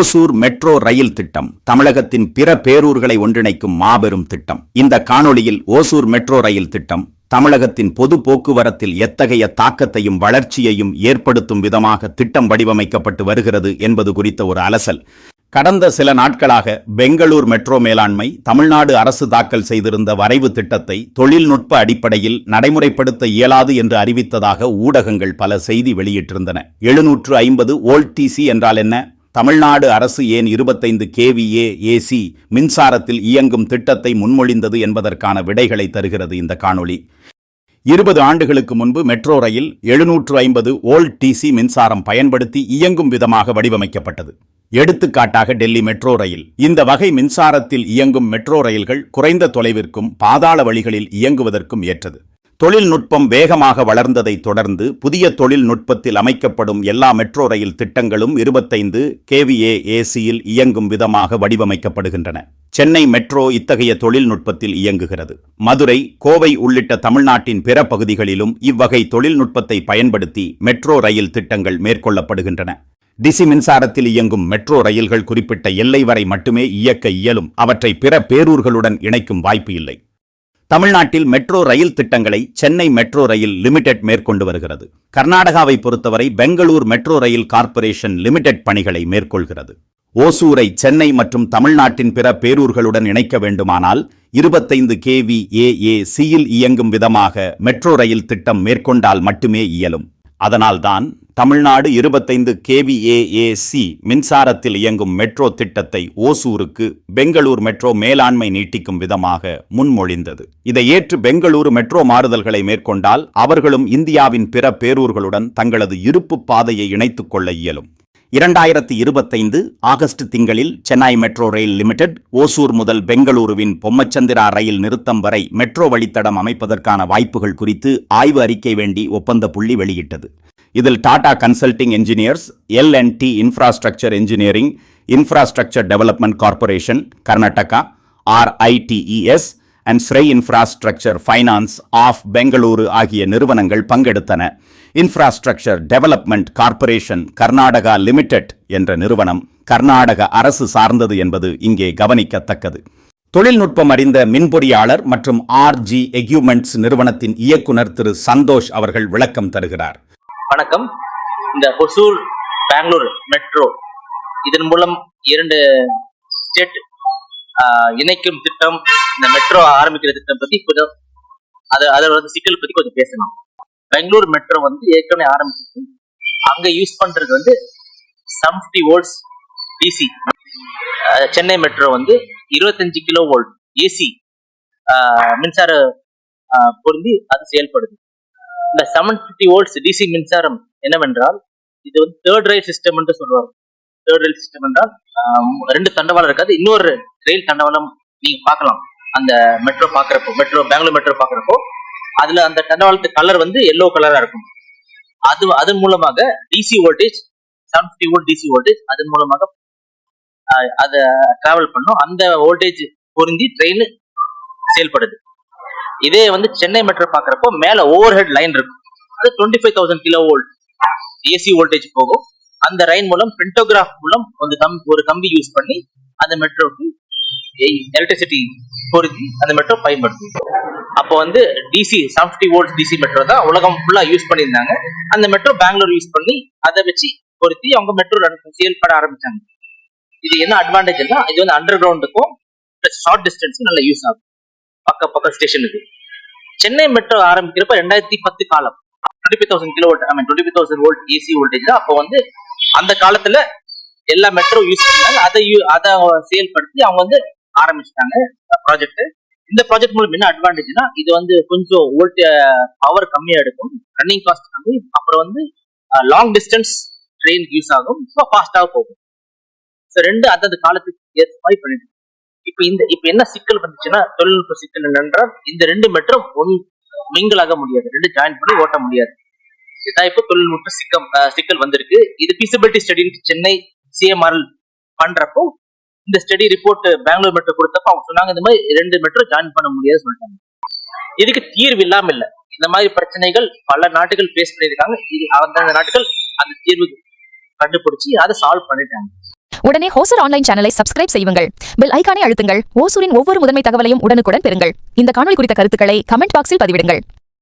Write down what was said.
Hosur metro rail திட்டம் தமிழகத்தின் பிற பேரூர்களை ஒன்றிணைக்கும் மாபெரும் திட்டம். இந்த காணொளியில் ஓசூர் மெட்ரோ ரயில் திட்டம் தமிழகத்தின் பொது போக்குவரத்தில் எத்தகைய தாக்கத்தையும் வளர்ச்சியையும் ஏற்படுத்தும் விதமாக திட்டம் வடிவமைக்கப்பட்டு வருகிறது என்பது குறித்த ஒரு அலசல். கடந்த சில நாட்களாக பெங்களூர் மெட்ரோ மேலாண்மை தமிழ்நாடு அரசு தாக்கல் செய்திருந்த வரைவு திட்டத்தை தொழில்நுட்ப அடிப்படையில் நடைமுறைப்படுத்த இயலாது என்று அறிவித்ததாக ஊடகங்கள் பல செய்தி வெளியிட்டிருந்தன. 750 வோல்ட் டிசி என்றால் என்ன? தமிழ்நாடு அரசு ஏன் 25 kVA AC மின்சாரத்தில் இயங்கும் திட்டத்தை முன்மொழிந்தது என்பதற்கான விடைகளை தருகிறது இந்த காணொளி. 20 ஆண்டுகளுக்கு முன்பு மெட்ரோ ரயில் 750 வோல்ட் டிசி மின்சாரம் பயன்படுத்தி இயங்கும் விதமாக வடிவமைக்கப்பட்டது. எடுத்துக்காட்டாக டெல்லி மெட்ரோ ரயில். இந்த வகை மின்சாரத்தில் இயங்கும் மெட்ரோ ரயில்கள் குறைந்த தொலைவிற்கும் பாதாள வழிகளில் இயங்குவதற்கும் ஏற்றது. தொழில்நுட்பம் வேகமாக வளர்ந்ததை தொடர்ந்து புதிய தொழில்நுட்பத்தில் அமைக்கப்படும் எல்லா மெட்ரோ ரயில் திட்டங்களும் 25 kVA ACயில் இயங்கும் விதமாக வடிவமைக்கப்படுகின்றன. சென்னை மெட்ரோ இத்தகைய தொழில்நுட்பத்தில் இயங்குகிறது. மதுரை, கோவை உள்ளிட்ட தமிழ்நாட்டின் பிற பகுதிகளிலும் இவ்வகை தொழில்நுட்பத்தை பயன்படுத்தி மெட்ரோ ரயில் திட்டங்கள் மேற்கொள்ளப்படுகின்றன. டிசி மின்சாரத்தில் இயங்கும் மெட்ரோ ரயில்கள் குறிப்பிட்ட எல்லை வரை மட்டுமே இயக்க இயலும். அவற்றை பிற பேரூர்களுடன் இணைக்கும் வாய்ப்பு இல்லை. தமிழ்நாட்டில் மெட்ரோ ரயில் திட்டங்களை சென்னை மெட்ரோ ரயில் லிமிடெட் மேற்கொண்டு வருகிறது. கர்நாடகாவை பொறுத்தவரை Bangalore metro rail corporation limited பணிகளை மேற்கொள்கிறது. ஓசூரை சென்னை மற்றும் தமிழ்நாட்டின் பிற பேரூர்களுடன் இணைக்க வேண்டுமானால் 25 kVA ACயில் இயங்கும் விதமாக மெட்ரோ ரயில் திட்டம் மேற்கொண்டால் மட்டுமே இயலும். அதனால்தான் தமிழ்நாடு 25 kVA AC மின்சாரத்தில் இயங்கும் மெட்ரோ திட்டத்தை ஓசூருக்கு பெங்களூர் மெட்ரோ மேலாண்மை நீட்டிக்கும் விதமாக முன்மொழிந்தது. இதை ஏற்று பெங்களூரு மெட்ரோ மாறுதல்களை மேற்கொண்டால் அவர்களும் இந்தியாவின் பிற பேரூர்களுடன் தங்களது இருப்பு பாதையை இணைத்துக் கொள்ள இயலும். 2025 ஆகஸ்ட் திங்களில் Chennai metro rail limited Hosur முதல் பெங்களூருவின் பொம்மச்சந்திரா ரயில் நிறுத்தம் வரை மெட்ரோ வழித்தடம் அமைப்பதற்கான வாய்ப்புகள் குறித்து ஆய்வு அறிக்கை வேண்டி ஒப்பந்த புள்ளி வெளியிட்டது. இதில் Tata Consulting Engineers, L&T Infrastructure Engineering, Infrastructure Development Corporation Karnataka, RITES and Srei Infrastructure Finance of Bengaluru ஆகிய நிறுவனங்கள் பங்கெடுத்தன. Infrastructure Development Corporation Karnataka Limited என்ற நிறுவனம் கர்நாடக அரசு சார்ந்தது என்பது இங்கே கவனிக்கத்தக்கது. தொழில்நுட்பம் அறிந்த மின்பொறியாளர் மற்றும் RG எக்யூப்மெண்ட்ஸ் நிறுவனத்தின் இயக்குனர் திரு சந்தோஷ் அவர்கள் விளக்கம் தருகிறார். வணக்கம். இந்த ஒசூர் பெங்களூர் மெட்ரோ இதன் மூலம் 2 ஸ்டேட் இணைக்கும் திட்டம், இந்த மெட்ரோ ஆரம்பிக்கிற திட்டம் பத்தி கொஞ்சம் அதோட சிக்கல் பத்தி கொஞ்சம் பேசலாம். பெங்களூர் மெட்ரோ ஏற்கனவே ஆரம்பிச்சிருக்கு. அங்க யூஸ் பண்றது 70 volts DC. Chennai metro 25 kV AC மின்சார பொருந்தி அது செயல்படுது. இந்த 750 வோல்ட்ஸ் டிசி மின்சாரம் என்னவென்றால் இது தேர்ட் ரயில் சிஸ்டம் என்று சொல்லுவாங்க. தேர்ட் ரயில் சிஸ்டம் என்றால் 2 தண்டவாளம் இருக்காது, இன்னொரு ரயில் தண்டவாளம் நீங்க பார்க்கலாம். அந்த மெட்ரோ பாக்குறப்போ, பெங்களூர் மெட்ரோ பாக்குறப்போ அதுல அந்த தண்டவாளத்து கலர் எல்லோ கலரா இருக்கும். அதன் மூலமாக DC voltage 750 volt DC voltage அதன் மூலமாக அதை டிராவல் பண்ணும். அந்த வோல்டேஜ் பொருந்தி ட்ரெயின் செயல்படுது. இதே சென்னை மெட்ரோ பாக்குறப்போ மேல ஓவர் ஹெட் லைன் இருக்கும். அது 25,000 kV ஏசி வோல்டேஜ் போகும். அந்த லைன் மூலம் பென்டோகிராஃப் மூலம் ஒரு கம்பி யூஸ் பண்ணி அந்த மெட்ரோக்கு எலக்ட்ரிசிட்டி பொருத்தி அந்த மெட்ரோ பயன்படுத்தும். அப்போ டிசி 750 வோல்ட் டிசி மெட்ரோ தான் உலகம் ஃபுல்லா யூஸ் பண்ணியிருந்தாங்க. அந்த மெட்ரோ பெங்களூர் யூஸ் பண்ணி அதை வச்சு பொருத்தி அவங்க மெட்ரோ செயல்பட ஆரம்பிச்சாங்க. இது என்ன அட்வான்டேஜ்னா இது அண்டர் கிரவுண்டுக்கும் ஷார்ட் டிஸ்டன்ஸும் நல்ல யூஸ் ஆகும். பக்க ஸ்டேஷனுக்கு. சென்னை மெட்ரோ ஆரம்பிக்கிறப்ப 2010 காலம் 25,000 kV 25,000 வோல்ட் ஏசி வோல்டேஜ் தான். அப்போ அந்த காலத்துல எல்லா மெட்ரோ யூஸ் பண்ணாங்க. அதை செயல்படுத்தி அவங்க ஆரம்பிச்சிட்டாங்க ப்ராஜெக்ட். இந்த ப்ராஜெக்ட் மூலம் என்ன அட்வான்டேஜ்னா இது கொஞ்சம் பவர் கம்மியா எடுக்கும், ரன்னிங் காஸ்ட் கம்மி, அப்புறம் லாங் டிஸ்டன்ஸ் ட்ரெயின் யூஸ் ஆகும், ஃபாஸ்டாக போகும். ரெண்டு அந்தந்த காலத்துக்கு ஏற்ற மாதிரி பண்ணிட்டு இப்ப என்ன சிக்கல் வந்துச்சுன்னா, தொழில்நுட்ப சிக்கல் என்னென்றால் இந்த 2 மெட்ரோ மிங்கிள் ஆக முடியாது, 2 ஜாயின் பண்ணி ஓட்ட முடியாது. இதான் இப்ப தொழில்நுட்ப சிக்கல் வந்திருக்கு. இது ஃபீசிபிலிட்டி ஸ்டடி சென்னை CMRL பண்றப்போ இந்த ஸ்டடி ரிப்போர்ட் பெங்களூர் மெட்ரோ கொடுத்தப்ப அவங்க சொன்னாங்க இந்த மாதிரி 2 மெட்ரோ ஜாயின் பண்ண முடியாது சொல்லிட்டாங்க. இதுக்கு தீர்வு இல்லாம இல்ல. இந்த மாதிரி பிரச்சனைகள் பல நாட்டுகள் ஃபேஸ் பண்ணியிருக்காங்க. அந்த நாட்டுகள் அந்த தீர்வு கண்டுபிடிச்சு அதை சால்வ் பண்ணிட்டாங்க. உடனே ஹோசூர் ஆன்லைன் சேனலை சப்ஸ்கிரைப் செய்யுங்கள். பெல் ஐகானை அழுத்துங்கள். ஓசூரின் ஒவ்வொரு முதன்மை தகவலையும் உடனுக்குடன் பெறுங்கள். இந்த காணொளி குறித்த கருத்துக்களை கமெண்ட் பாக்ஸில் பதிவிடுங்கள்.